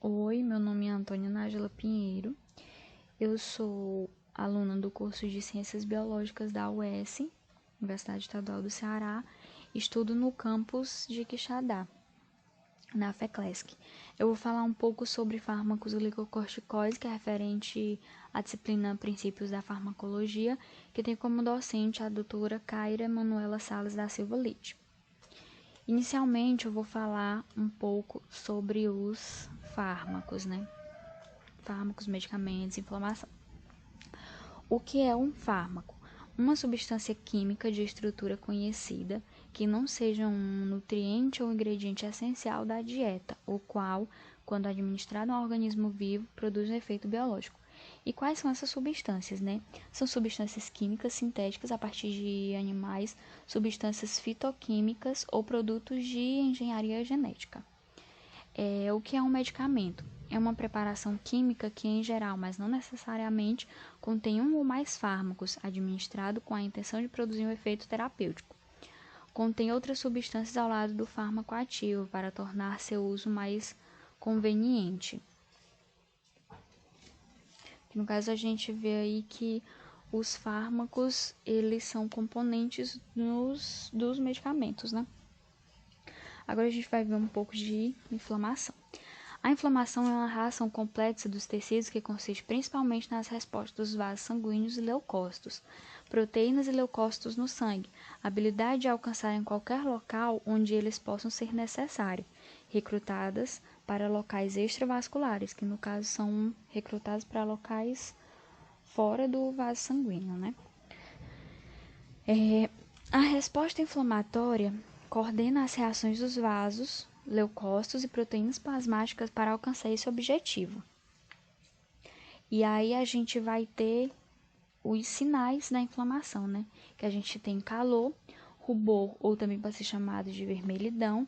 Oi, meu nome é Antônia Nájila Pinheiro. Eu sou aluna do curso de Ciências Biológicas da UES, Universidade Estadual do Ceará. Estudo no campus de Quixadá, na FECLESC. Eu vou falar um pouco sobre fármacos glicocorticoides, que é referente à disciplina Princípios da Farmacologia, que tem como docente a doutora Caira Emanuela Salles da Silva Leite. Inicialmente, eu vou falar um pouco sobre os fármacos, né? Fármacos, medicamentos, inflamação. O que é um fármaco? Uma substância química de estrutura conhecida que não seja um nutriente ou ingrediente essencial da dieta, o qual, quando administrado a um organismo vivo, produz um efeito biológico. E quais são essas substâncias, né? São substâncias químicas sintéticas a partir de animais, substâncias fitoquímicas ou produtos de engenharia genética. O que é um medicamento? É uma preparação química que, em geral, mas não necessariamente, contém um ou mais fármacos, administrado com a intenção de produzir um efeito terapêutico. Contém outras substâncias ao lado do fármaco ativo para tornar seu uso mais conveniente. No caso, a gente vê aí que os fármacos, eles são componentes dos medicamentos, né? Agora a gente vai ver um pouco de inflamação. A inflamação é uma reação complexa dos tecidos que consiste principalmente nas respostas dos vasos sanguíneos e leucócitos, proteínas e leucócitos no sangue, a habilidade de alcançar em qualquer local onde eles possam ser necessários, recrutadas para locais extravasculares, que no caso são recrutados para locais fora do vaso sanguíneo, né? A resposta inflamatória coordena as reações dos vasos, leucócitos e proteínas plasmáticas para alcançar esse objetivo. E aí a gente vai ter os sinais da inflamação, né? Que a gente tem calor, rubor, ou também pode ser chamado de vermelhidão,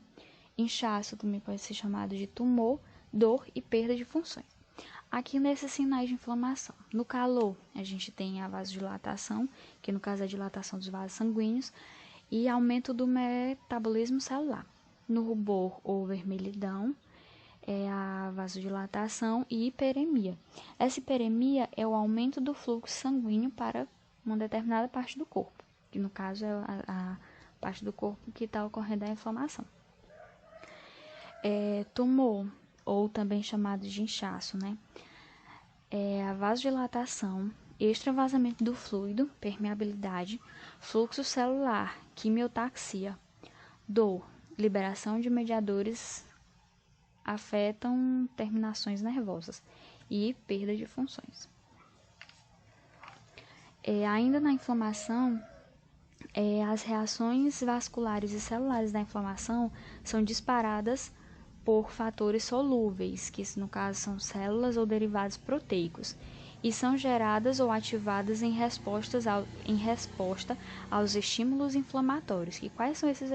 inchaço, também pode ser chamado de tumor, dor e perda de funções. Aqui nesses sinais de inflamação. No calor, a gente tem a vasodilatação, que no caso é a dilatação dos vasos sanguíneos, e aumento do metabolismo celular. No rubor ou vermelhidão, é a vasodilatação e hiperemia. Essa hiperemia é o aumento do fluxo sanguíneo para uma determinada parte do corpo, que no caso é a parte do corpo que está ocorrendo a inflamação. Tumor, ou também chamado de inchaço, né? É a vasodilatação, extravasamento do fluido, permeabilidade, fluxo celular, quimiotaxia, dor, liberação de mediadores afetam terminações nervosas e perda de funções. Ainda na inflamação, as reações vasculares e celulares da inflamação são disparadas por fatores solúveis, que no caso são células ou derivados proteicos, e são geradas ou ativadas em resposta aos estímulos inflamatórios. E quais são esses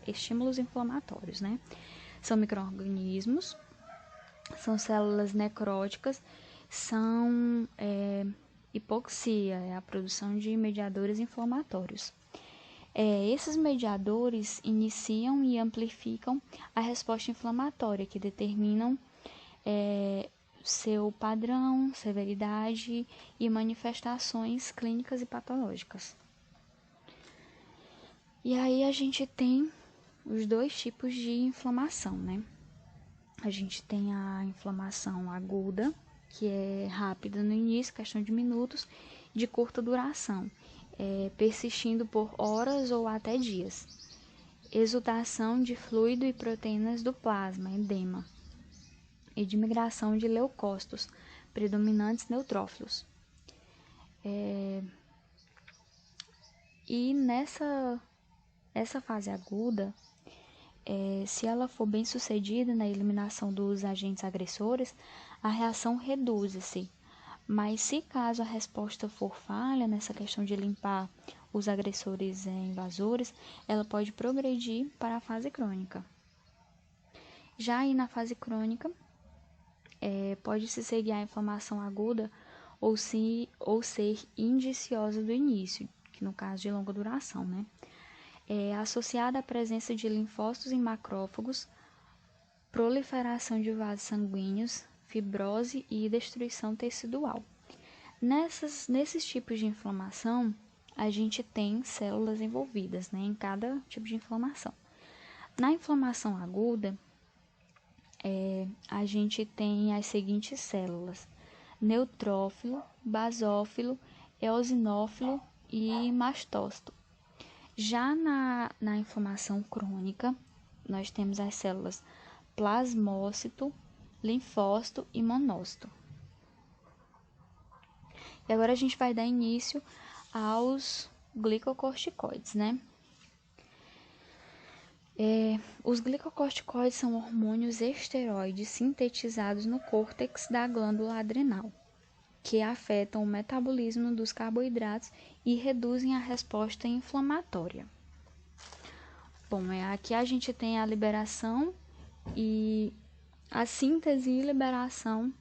estímulos inflamatórios, né? São micro-organismos, são células necróticas, são hipoxia, é a produção de mediadores inflamatórios. Esses mediadores iniciam e amplificam a resposta inflamatória, que determinam seu padrão, severidade e manifestações clínicas e patológicas. E aí a gente tem os dois tipos de inflamação, né? A gente tem a inflamação aguda, que é rápida no início, questão de minutos, de curta duração, persistindo por horas ou até dias. Exudação de fluido e proteínas do plasma, edema, e de migração de leucócitos, predominantes neutrófilos. E nessa fase aguda, se ela for bem sucedida na eliminação dos agentes agressores, a reação reduz-se. Mas se caso a resposta for falha nessa questão de limpar os agressores invasores, ela pode progredir para a fase crônica. Já aí na fase crônica, pode-se seguir a inflamação aguda ou ser indiciosa do início, que no caso de longa duração, né? Associada à presença de linfócitos em macrófagos proliferação de vasos sanguíneos, fibrose e destruição tecidual. Nesses tipos de inflamação, a gente tem células envolvidas, né, em cada tipo de inflamação. Na inflamação aguda, a gente tem as seguintes células: neutrófilo, basófilo, eosinófilo e mastócito. Já na inflamação crônica, nós temos as células plasmócito, linfócito e monócito. E agora a gente vai dar início aos glicocorticoides, né? Os glicocorticoides são hormônios esteroides sintetizados no córtex da glândula adrenal, que afetam o metabolismo dos carboidratos e reduzem a resposta inflamatória. Bom, aqui a gente tem a liberação e a síntese e liberação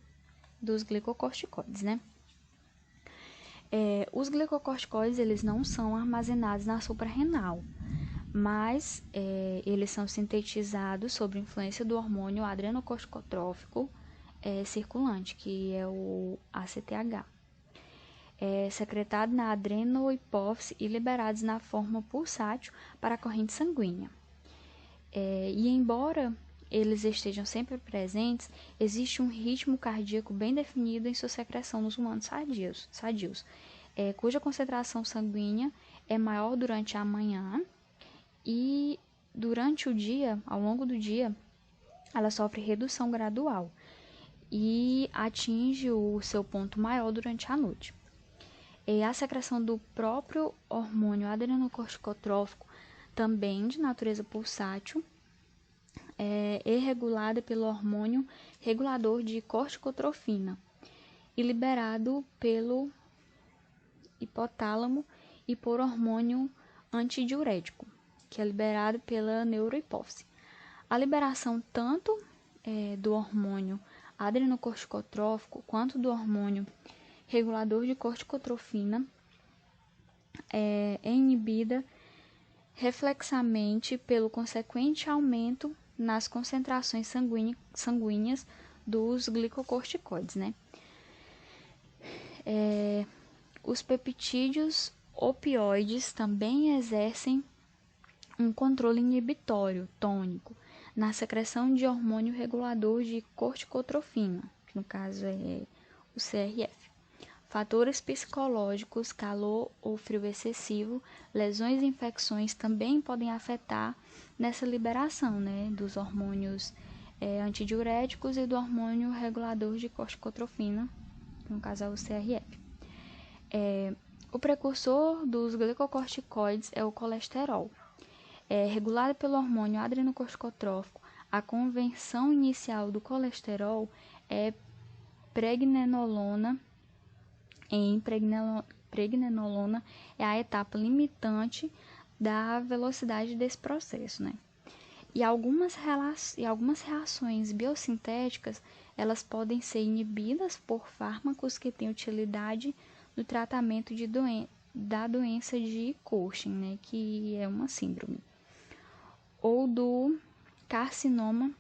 dos glicocorticoides, né? Os glicocorticoides, eles não são armazenados na suprarrenal, mas eles são sintetizados sob influência do hormônio adrenocorticotrófico circulante, que é o ACTH. Secretado na adrenohipófise e liberados na forma pulsátil para a corrente sanguínea. E embora eles estejam sempre presentes, existe um ritmo cardíaco bem definido em sua secreção nos humanos sadios, cuja concentração sanguínea é maior durante a manhã e durante o dia, ao longo do dia, ela sofre redução gradual e atinge o seu ponto maior durante a noite. A secreção do próprio hormônio adrenocorticotrófico, também de natureza pulsátil, é regulada pelo hormônio regulador de corticotrofina e liberado pelo hipotálamo e por hormônio antidiurético, que é liberado pela neurohipófise. A liberação tanto do hormônio adrenocorticotrófico quanto do hormônio regulador de corticotrofina é inibida reflexamente pelo consequente aumento nas concentrações sanguíneas dos glicocorticoides, né? Os peptídeos opioides também exercem um controle inibitório tônico na secreção de hormônio regulador de corticotrofina, que no caso é o CRF. Fatores psicológicos, calor ou frio excessivo, lesões e infecções também podem afetar nessa liberação, né, dos hormônios antidiuréticos e do hormônio regulador de corticotrofina, que no caso é o CRF. O precursor dos glicocorticoides é o colesterol. Regulado pelo hormônio adrenocorticotrófico, a conversão inicial do colesterol é pregnenolona. Pregnenolona é a etapa limitante da velocidade desse processo, né? E algumas reações biosintéticas, elas podem ser inibidas por fármacos que têm utilidade no tratamento da doença de Cushing, né, que é uma síndrome, ou do carcinoma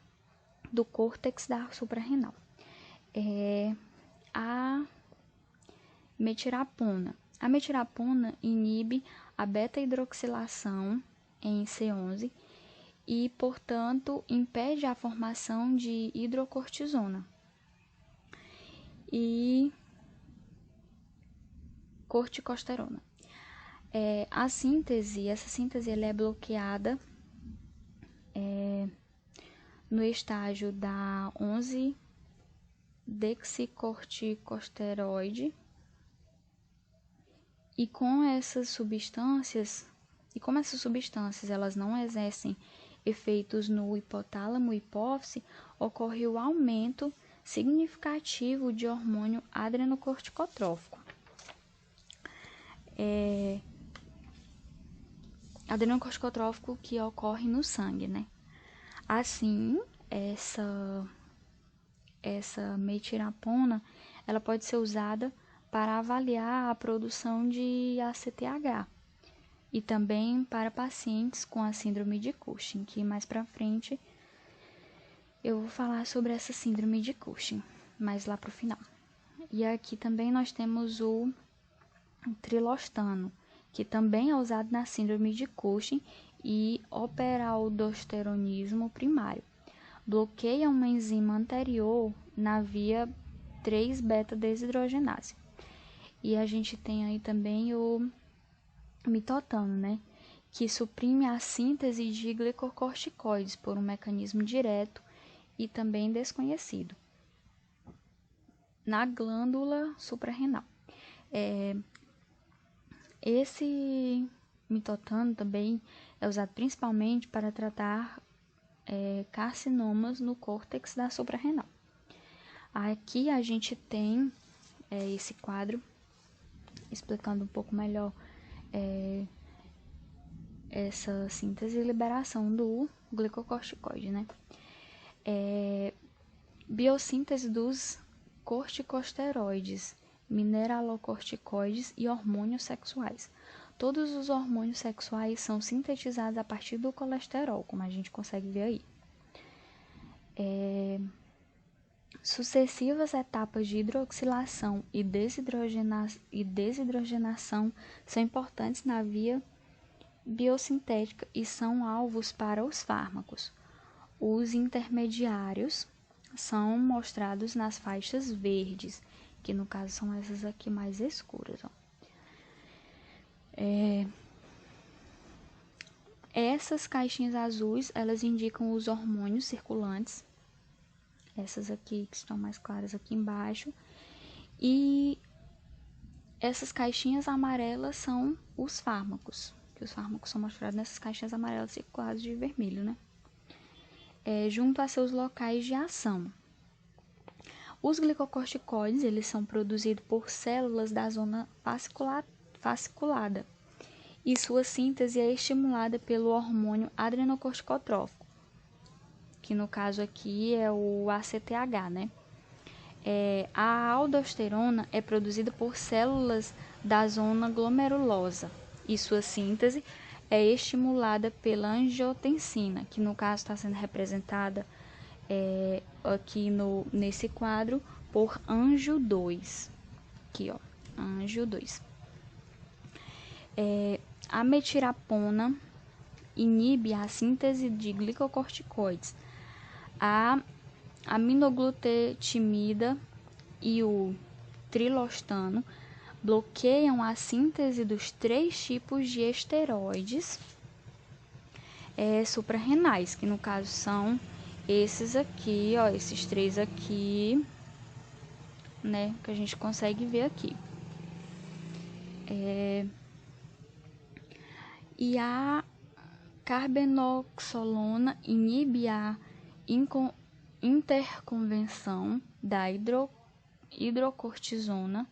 do córtex da suprarrenal. A metirapona. A metirapona inibe a beta-hidroxilação em C11 e, portanto, impede a formação de hidrocortisona e corticosterona. Essa síntese ela é bloqueada no estágio da 11-dexicorticosteroide e como essas substâncias elas não exercem efeitos no hipotálamo e hipófise, ocorre o aumento significativo de hormônio adrenocorticotrófico. Adrenocorticotrófico que ocorre no sangue, né? Assim, essa metirapona, ela pode ser usada para avaliar a produção de ACTH e também para pacientes com a síndrome de Cushing, que mais para frente Eu vou falar sobre essa síndrome de Cushing, mais lá pro final. E aqui também nós temos o trilostano, que também é usado na síndrome de Cushing e operaldosteronismo primário. Bloqueia uma enzima anterior na via 3-beta-desidrogenase. E a gente tem aí também o mitotano, né? Que suprime a síntese de glicocorticoides por um mecanismo direto e também desconhecido na glândula suprarrenal. Esse mitotano também é usado principalmente para tratar carcinomas no córtex da suprarrenal. Aqui a gente tem esse quadro explicando um pouco melhor essa síntese e liberação do glicocorticoide, né? Biossíntese dos corticosteroides, mineralocorticoides e hormônios sexuais. Todos os hormônios sexuais são sintetizados a partir do colesterol, como a gente consegue ver aí. Sucessivas etapas de hidroxilação e desidrogenação são importantes na via biosintética e são alvos para os fármacos. Os intermediários são mostrados nas faixas verdes, que no caso são essas aqui mais escuras. Ó. Essas caixinhas azuis, elas indicam os hormônios circulantes. Essas aqui que estão mais claras aqui embaixo. E essas caixinhas amarelas são os fármacos, que os fármacos são mostrados nessas caixinhas amarelas circuladas de vermelho, né? Junto a seus locais de ação. Os glicocorticoides, eles são produzidos por células da zona fasciculada e sua síntese é estimulada pelo hormônio adrenocorticotrófico, que no caso aqui é o ACTH, né? A aldosterona é produzida por células da zona glomerulosa e sua síntese é estimulada pela angiotensina, que no caso está sendo representada aqui nesse quadro por anjo 2. Aqui, ó, anjo 2. A metirapona inibe a síntese de glicocorticoides. A aminoglutetimida e o trilostano bloqueiam a síntese dos 3 tipos de esteroides suprarrenais, que no caso são esses aqui, ó, esses 3 aqui, né, que a gente consegue ver aqui. E a carbenoxolona inibe a interconvenção da hidrocortisona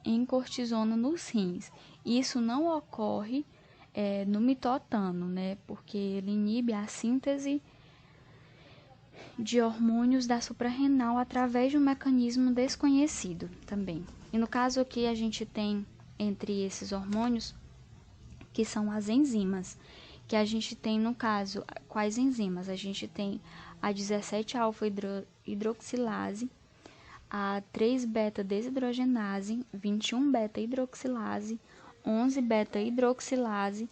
em cortisona nos rins. Isso não ocorre no mitotano, né? Porque ele inibe a síntese de hormônios da suprarrenal através de um mecanismo desconhecido também. E no caso aqui a gente tem entre esses hormônios que são as enzimas, que a gente tem no caso, quais enzimas? A gente tem a 17-alfa-hidroxilase, a 3-beta-desidrogenase, 21-beta-hidroxilase, 11-beta-hidroxilase,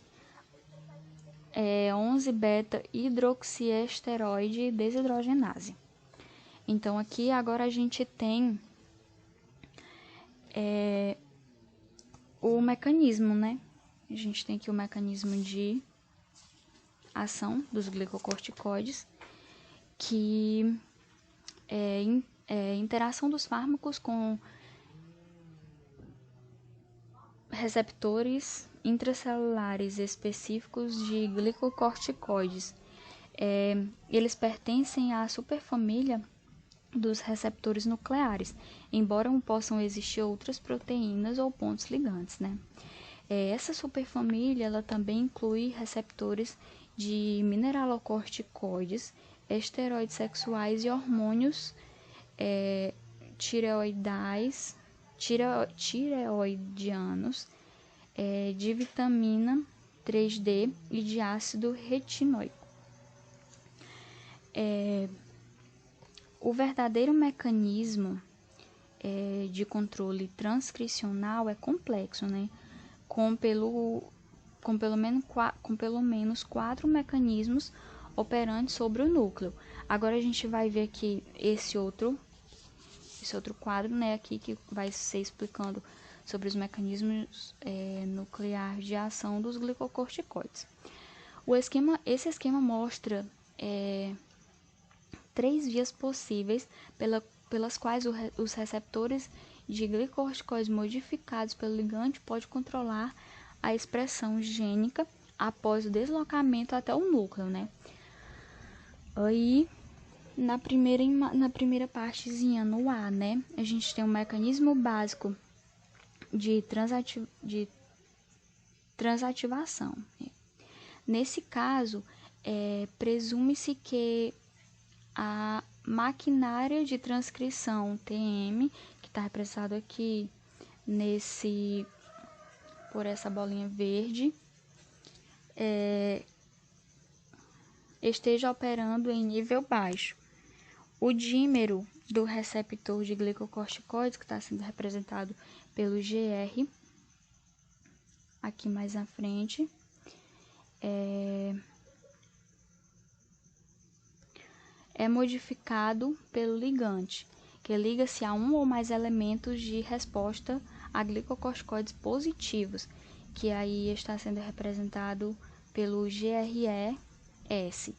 11-beta-hidroxiesteroide desidrogenase. Então, aqui agora a gente tem o mecanismo, né? A gente tem aqui o mecanismo de ação dos glicocorticoides, que é interação dos fármacos com receptores intracelulares específicos de glicocorticoides. Eles pertencem à superfamília dos receptores nucleares, embora possam existir outras proteínas ou pontos ligantes, né? Essa superfamília ela também inclui receptores de mineralocorticoides, esteroides sexuais e hormônios tireoidianos, de vitamina 3D e de ácido retinóico. O verdadeiro mecanismo de controle transcricional é complexo, né? Com pelo menos 4 mecanismos operantes sobre o núcleo. Agora a gente vai ver aqui esse outro quadro, né, aqui que vai ser explicando sobre os mecanismos nucleares de ação dos glicocorticoides. Esse esquema mostra 3 vias possíveis pelas quais os receptores de glicocorticoides modificados pelo ligante podem controlar a expressão gênica após o deslocamento até o núcleo, né? Aí, na primeira partezinha, no A, né, a gente tem um mecanismo básico de transativação. Nesse caso, presume-se que a maquinária de transcrição TM, que está representado aqui por essa bolinha verde, esteja operando em nível baixo. O dímero do receptor de glicocorticoides, que está sendo representado pelo GR, aqui mais à frente, é modificado pelo ligante, que liga-se a um ou mais elementos de resposta a glicocorticoides positivos, que aí está sendo representado pelo GRES,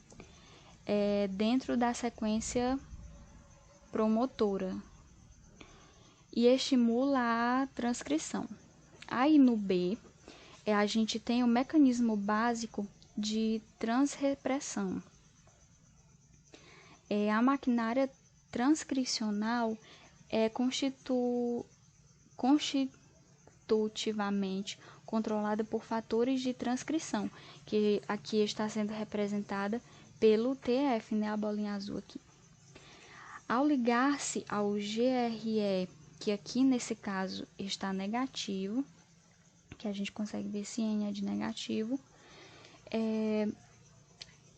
dentro da sequência promotora, e estimula a transcrição. Aí no B, a gente tem o mecanismo básico de transrepressão. A maquinária transcricional é constitutivamente controlada por fatores de transcrição, que aqui está sendo representada pelo TF, né, a bolinha azul aqui. Ao ligar-se ao GRE, que aqui nesse caso está negativo, que a gente consegue ver se N é de negativo,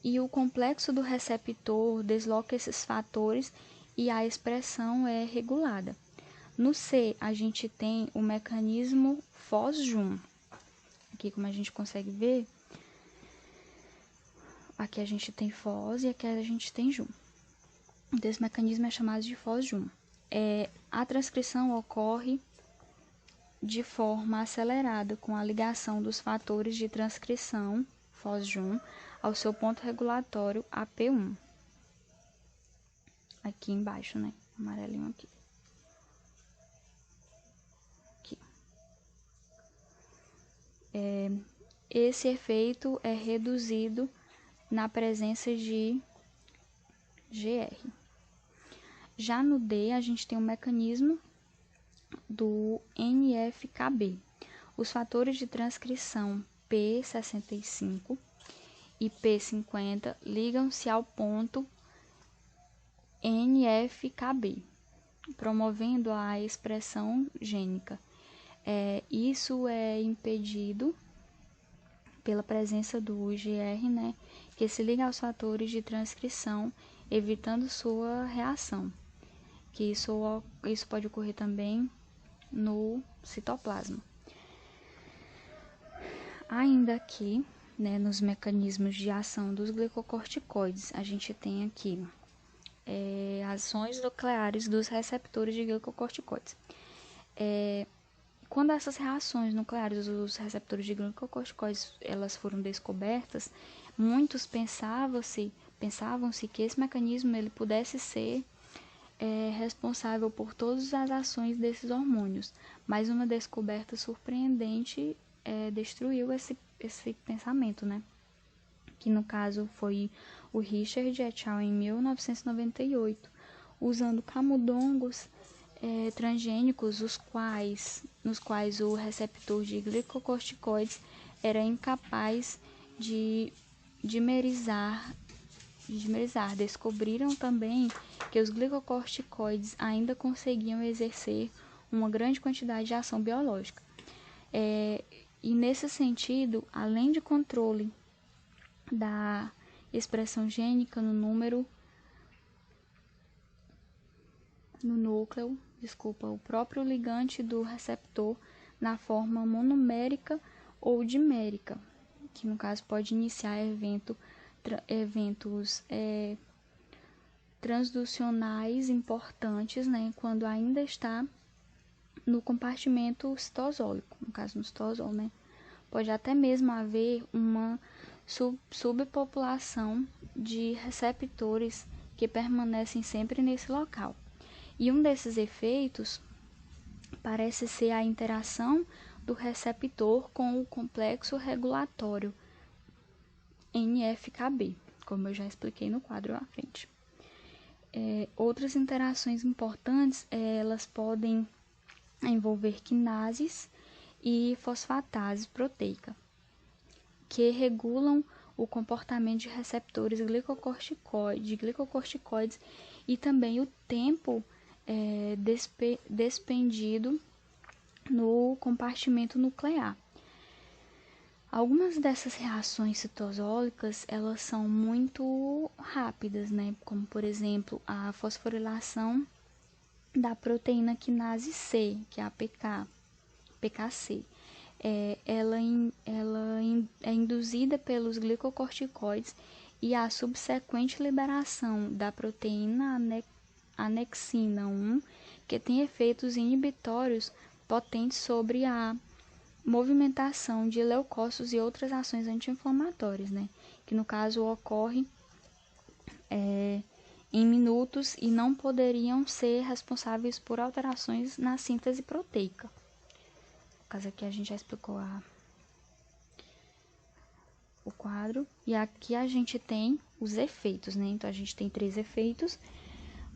e o complexo do receptor desloca esses fatores e a expressão é regulada. No C, a gente tem o mecanismo FOS-JUM. Aqui, como a gente consegue ver, aqui a gente tem FOS e aqui a gente tem JUM. Então, esse mecanismo é chamado de FOS-JUM. A transcrição ocorre de forma acelerada com a ligação dos fatores de transcrição FOS-JUM ao seu ponto regulatório AP1. Aqui embaixo, né? Amarelinho aqui. Esse efeito é reduzido na presença de GR. Já no D, a gente tem o mecanismo do NF-κB. Os fatores de transcrição P65 e P50 ligam-se ao ponto NF-κB, promovendo a expressão gênica. Isso é impedido pela presença do GR, né, que se liga aos fatores de transcrição, evitando sua reação. Que isso pode ocorrer também no citoplasma. Ainda aqui, né, nos mecanismos de ação dos glicocorticoides, a gente tem aqui ações nucleares dos receptores de glicocorticoides. Quando essas reações nucleares dos receptores de glicocorticoides elas foram descobertas, muitos pensavam-se que esse mecanismo ele pudesse ser responsável por todas as ações desses hormônios, mas uma descoberta surpreendente destruiu esse pensamento, né? Que no caso foi o Richard et al. Em 1998, usando camundongos transgênicos, nos quais o receptor de glicocorticoides era incapaz de dimerizar. Descobriram também que os glicocorticoides ainda conseguiam exercer uma grande quantidade de ação biológica. E nesse sentido, além de controle da expressão gênica no número no núcleo, o próprio ligante do receptor na forma monomérica ou dimérica, que no caso pode iniciar eventos transducionais importantes, né, quando ainda está no compartimento citosólico, no caso no citosol, né. Pode até mesmo haver uma subpopulação de receptores que permanecem sempre nesse local. E um desses efeitos parece ser a interação do receptor com o complexo regulatório NF-κB, como eu já expliquei no quadro à frente. Outras interações importantes, elas podem envolver quinases e fosfatase proteica, que regulam o comportamento de receptores glicocorticoides e também o tempo despendido no compartimento nuclear. Algumas dessas reações citosólicas, elas são muito rápidas, né? Como, por exemplo, a fosforilação da proteína quinase C, que é a PKC. Ela é induzida pelos glicocorticoides e a subsequente liberação da proteína anexina 1, que tem efeitos inibitórios potentes sobre a movimentação de leucócitos e outras ações anti-inflamatórias, né? Que no caso ocorre em minutos e não poderiam ser responsáveis por alterações na síntese proteica. No caso aqui a gente já explicou o quadro, e aqui a gente tem os efeitos, né? Então a gente tem 3 efeitos.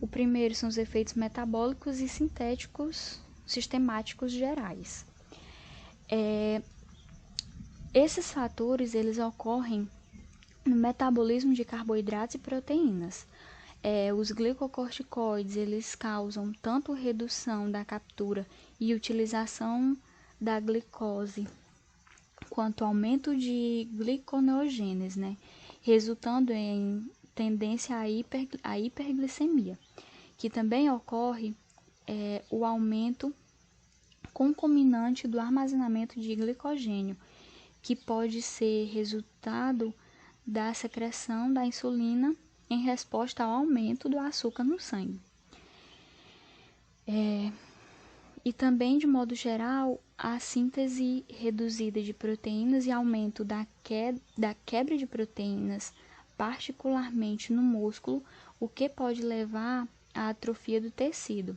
O primeiro são os efeitos metabólicos e sintéticos sistemáticos gerais. Esses fatores, eles ocorrem no metabolismo de carboidratos e proteínas. Os glicocorticoides, eles causam tanto redução da captura e utilização da glicose, quanto aumento de gliconeogênese, né? Resultando em tendência à hiperglicemia, que também ocorre o aumento concomitante do armazenamento de glicogênio, que pode ser resultado da secreção da insulina em resposta ao aumento do açúcar no sangue. E também, de modo geral, a síntese reduzida de proteínas e aumento da quebra de proteínas, particularmente no músculo, o que pode levar à atrofia do tecido.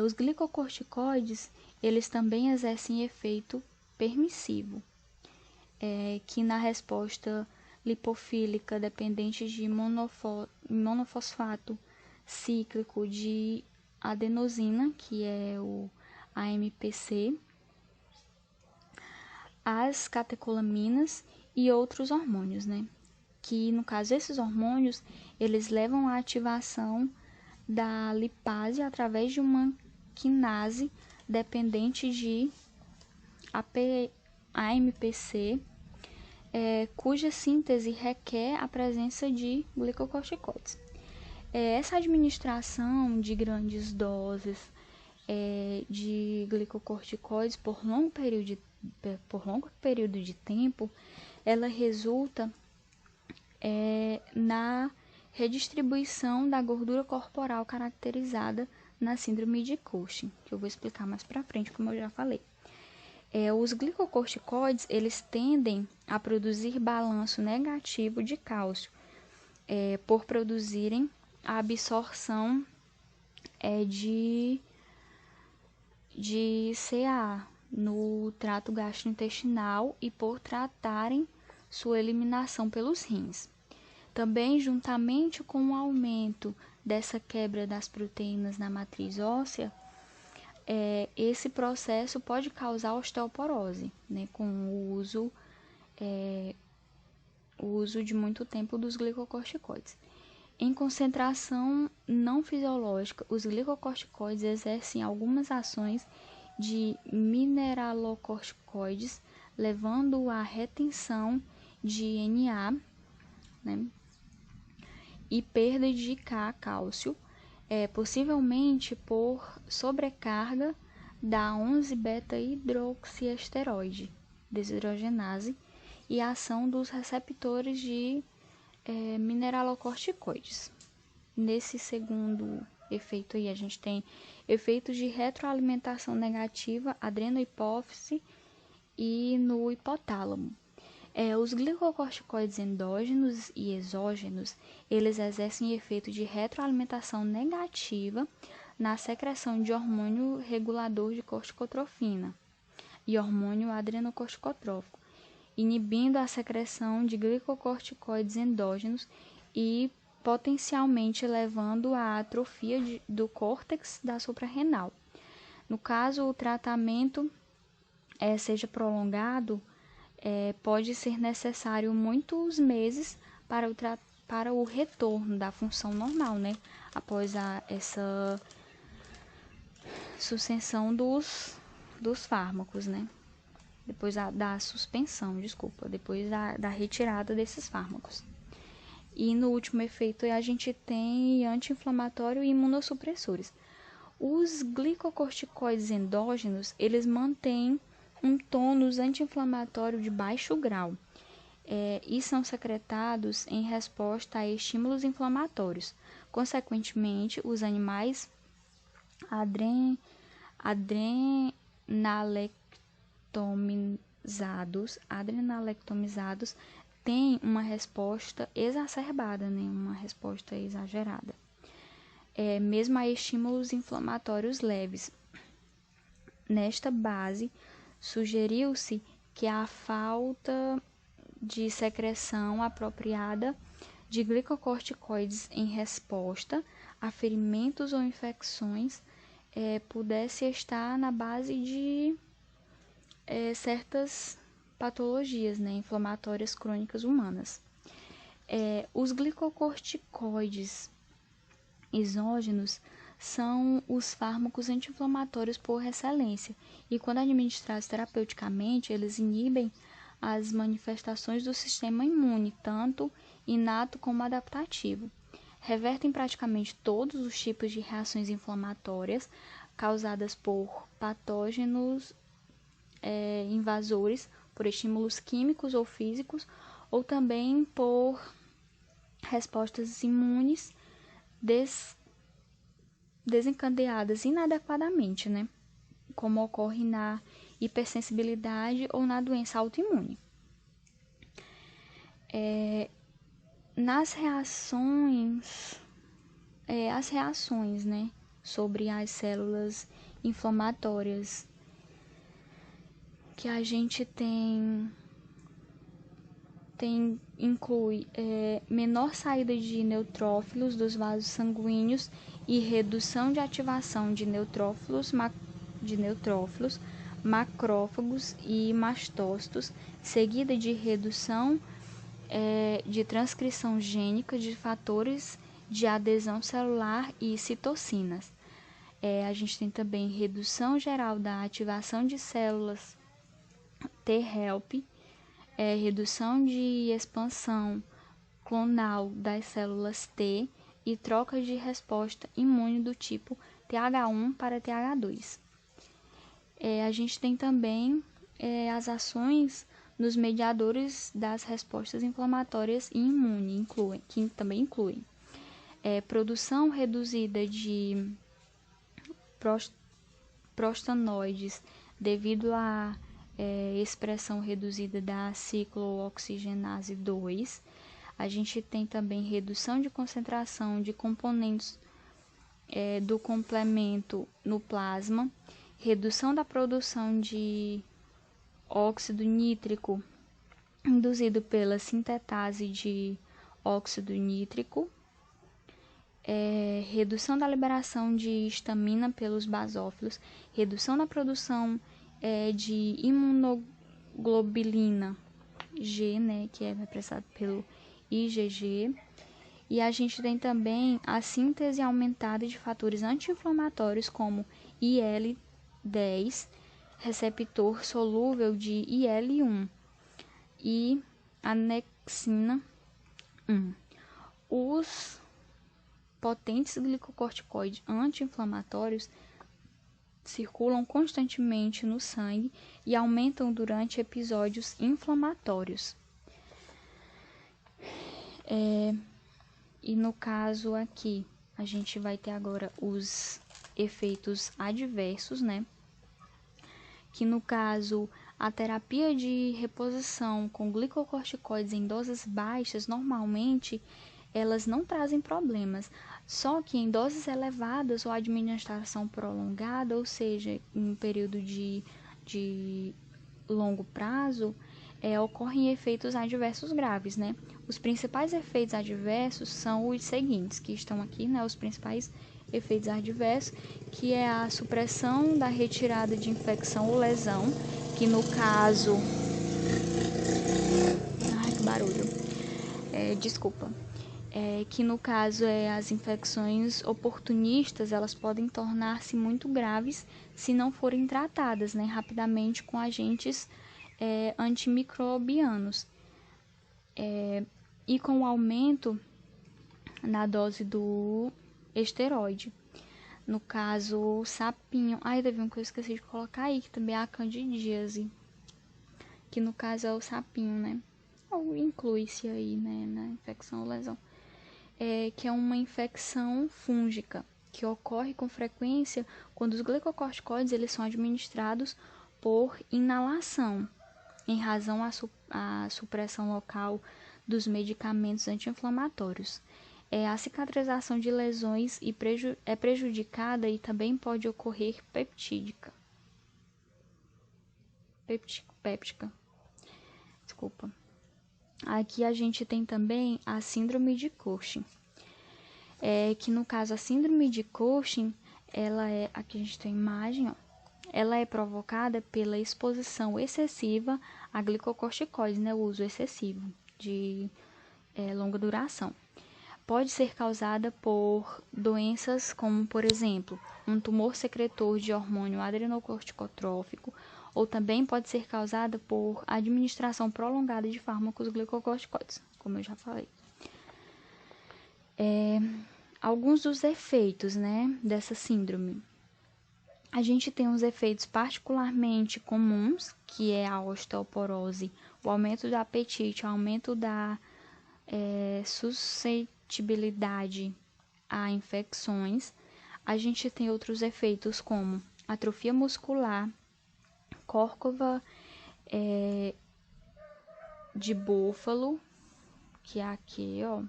Os glicocorticoides, eles também exercem efeito permissivo, que na resposta lipofílica dependente de monofosfato cíclico de adenosina, que é o AMPC, as catecolaminas e outros hormônios, né? Que, no caso, esses hormônios, eles levam à ativação da lipase através de uma quinase dependente de AMPC, cuja síntese requer a presença de glicocorticoides. Essa administração de grandes doses de glicocorticoides por longo período de tempo, ela resulta na redistribuição da gordura corporal caracterizada na síndrome de Cushing, que eu vou explicar mais para frente, como eu já falei. Os glicocorticoides, eles tendem a produzir balanço negativo de cálcio, por produzirem a absorção de CA no trato gastrointestinal e por tratarem sua eliminação pelos rins. Também, juntamente com o aumento dessa quebra das proteínas na matriz óssea, esse processo pode causar osteoporose, né, com o uso de muito tempo dos glicocorticoides. Em concentração não fisiológica, os glicocorticoides exercem algumas ações de mineralocorticoides, levando à retenção de Na, né, e perda de K, cálcio, possivelmente por sobrecarga da 11-beta-hidroxiesteroide desidrogenase e ação dos receptores de mineralocorticoides. Nesse segundo efeito aí, a gente tem efeitos de retroalimentação negativa, adrenohipófise e no hipotálamo. Os glicocorticoides endógenos e exógenos, eles exercem efeito de retroalimentação negativa na secreção de hormônio regulador de corticotrofina e hormônio adrenocorticotrófico, inibindo a secreção de glicocorticoides endógenos e potencialmente levando à atrofia do córtex da suprarrenal. No caso, o tratamento seja prolongado, pode ser necessário muitos meses para o retorno da função normal, né? Após essa suspensão dos fármacos, né? Depois da suspensão, depois da retirada desses fármacos. E no último efeito a gente tem anti-inflamatório e imunossupressores. Os glicocorticoides endógenos, eles mantêm um tônus anti-inflamatório de baixo grau e são secretados em resposta a estímulos inflamatórios. Consequentemente, os animais adrenalectomizados têm uma resposta exacerbada, né? Uma resposta exagerada, mesmo a estímulos inflamatórios leves. Nesta base, sugeriu-se que a falta de secreção apropriada de glicocorticoides em resposta a ferimentos ou infecções pudesse estar na base de certas patologias, né, inflamatórias crônicas humanas. Os glicocorticoides exógenos são os fármacos anti-inflamatórios por excelência e, quando administrados terapeuticamente, eles inibem as manifestações do sistema imune, tanto inato como adaptativo. Revertem praticamente todos os tipos de reações inflamatórias causadas por patógenos invasores, por estímulos químicos ou físicos, ou também por respostas imunes desencadeadas inadequadamente, né? Como ocorre na hipersensibilidade ou na doença autoimune. Nas reações, as reações, né, sobre as células inflamatórias que a gente inclui menor saída de neutrófilos dos vasos sanguíneos e redução de ativação de neutrófilos, macrófagos e mastócitos, seguida de redução de transcrição gênica de fatores de adesão celular e citocinas. A gente tem também redução geral da ativação de células T-help, redução de expansão clonal das células T e troca de resposta imune do tipo TH1 para TH2. A gente tem também as ações nos mediadores das respostas inflamatórias e imune, que também incluem produção reduzida de prostanoides devido à expressão reduzida da ciclooxigenase 2. A gente tem também redução de concentração de componentes do complemento no plasma, redução da produção de óxido nítrico induzido pela sintetase de óxido nítrico, redução da liberação de histamina pelos basófilos, redução da produção de imunoglobulina G, né, que é representado pelo IgG, e a gente tem também a síntese aumentada de fatores anti-inflamatórios como IL-10, receptor solúvel de IL-1 e anexina 1. Os potentes glicocorticoides anti-inflamatórios circulam constantemente no sangue e aumentam durante episódios inflamatórios. E no caso aqui, a gente vai ter agora os efeitos adversos, né? Que no caso, a terapia de reposição com glicocorticoides em doses baixas, normalmente, elas não trazem problemas. Só que em doses elevadas ou administração prolongada, ou seja, em um período de longo prazo, ocorrem efeitos adversos graves, né? Os principais efeitos adversos são os seguintes, que estão aqui, né? Os principais efeitos adversos, que é a supressão da retirada de infecção ou lesão, que no caso... Ai, que barulho. Desculpa. Que no caso as infecções oportunistas, elas podem tornar-se muito graves se não forem tratadas, né, rapidamente com agentes antimicrobianos. E com o aumento na dose do esteroide. No caso, o sapinho... teve uma coisa que eu esqueci de colocar aí, que também é a candidíase. Que no caso é o sapinho, né? Ou inclui-se aí, né, na infecção ou lesão. Que é uma infecção fúngica, que ocorre com frequência quando os glicocorticoides eles são administrados por inalação, em razão à supressão local dos medicamentos anti-inflamatórios. A cicatrização de lesões é prejudicada e também pode ocorrer péptica. Desculpa. Aqui a gente tem também a síndrome de Cushing. Que no caso a síndrome de Cushing, aqui a gente tem a imagem, ó, ela é provocada pela exposição excessiva a glicocorticoides, né, o uso excessivo de longa duração. Pode ser causada por doenças como, por exemplo, um tumor secretor de hormônio adrenocorticotrófico, ou também pode ser causada por administração prolongada de fármacos glicocorticoides, como eu já falei. Alguns dos efeitos, né, dessa síndrome. A gente tem uns efeitos particularmente comuns, que é a osteoporose, o aumento do apetite, o aumento da suscetibilidade a infecções. A gente tem outros efeitos como atrofia muscular, córcova de búfalo, que é aqui, ó.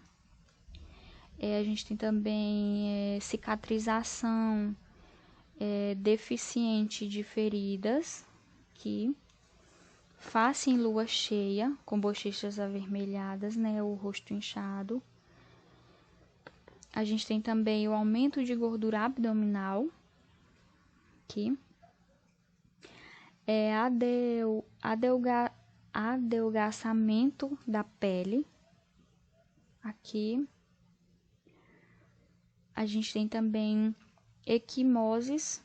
A gente tem também cicatrização deficiente de feridas, aqui. Face em lua cheia, com bochechas avermelhadas, né, o rosto inchado. A gente tem também o aumento de gordura abdominal, aqui. Adelgaçamento da pele, aqui. A gente tem também equimoses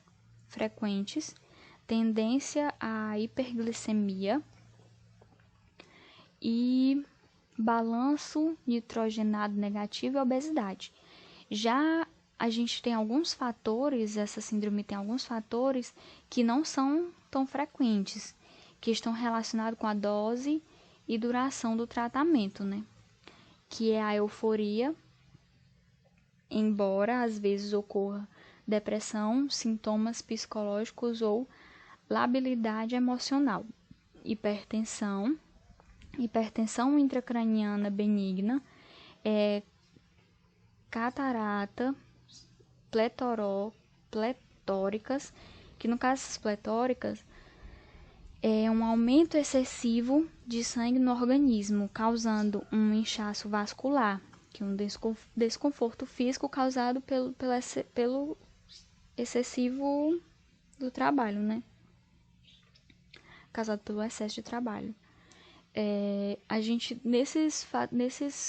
frequentes, tendência à hiperglicemia e balanço nitrogenado negativo e obesidade. Já a gente tem alguns fatores, essa síndrome tem alguns fatores que não são tão frequentes, que estão relacionados com a dose e duração do tratamento, né? Que é a euforia, embora às vezes ocorra depressão, sintomas psicológicos ou labilidade emocional, hipertensão intracraniana benigna, catarata, pletóricas, que no caso essas pletóricas é um aumento excessivo de sangue no organismo, causando um inchaço vascular, que é um desconforto físico causado pelo excessivo do trabalho, né? Causado pelo excesso de trabalho. A gente, nesses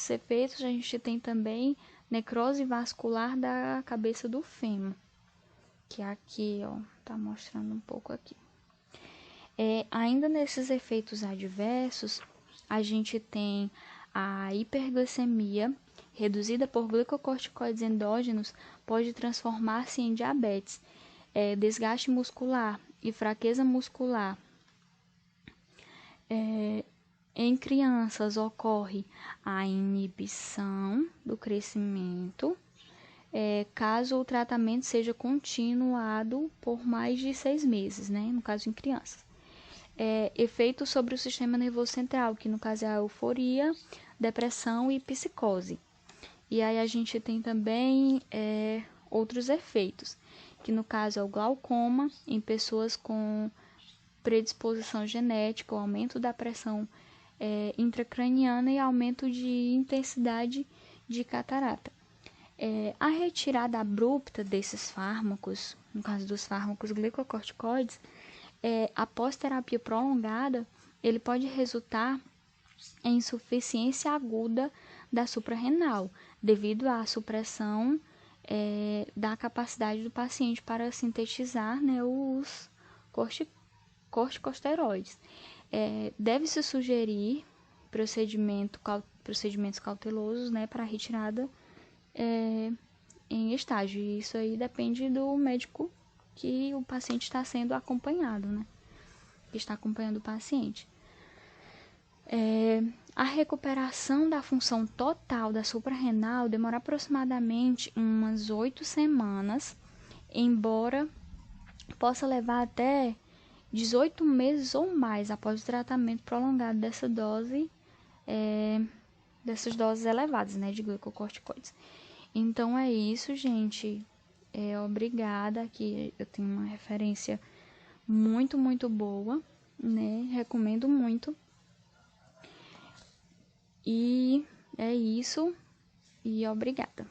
efeitos, a gente tem também necrose vascular da cabeça do fêmur, que aqui, ó, tá mostrando um pouco aqui. Ainda nesses efeitos adversos, a gente tem a hiperglicemia, reduzida por glicocorticoides endógenos pode transformar-se em diabetes. Desgaste muscular e fraqueza muscular. Em crianças ocorre a inibição do crescimento, caso o tratamento seja continuado por mais de 6 meses, né? No caso em crianças. Efeito sobre o sistema nervoso central, que no caso é a euforia, depressão e psicose. E aí a gente tem também outros efeitos, que no caso é o glaucoma em pessoas com predisposição genética, o aumento da pressão intracraniana e aumento de intensidade de catarata. A retirada abrupta desses fármacos, no caso dos fármacos glicocorticoides, após terapia prolongada, ele pode resultar em insuficiência aguda da suprarrenal, devido à supressão da capacidade do paciente para sintetizar, né, os corticosteroides. Deve-se sugerir procedimentos cautelosos, né, para a retirada em estágio. E isso aí depende do médico que o paciente está sendo acompanhado, né? Que está acompanhando o paciente. A recuperação da função total da suprarrenal demora aproximadamente umas 8 semanas, embora possa levar até 18 meses ou mais após o tratamento prolongado dessas doses elevadas, né, de glicocorticoides. Então é isso, gente. Obrigada, aqui eu tenho uma referência muito, muito boa, né? Recomendo muito. E é isso, e obrigada.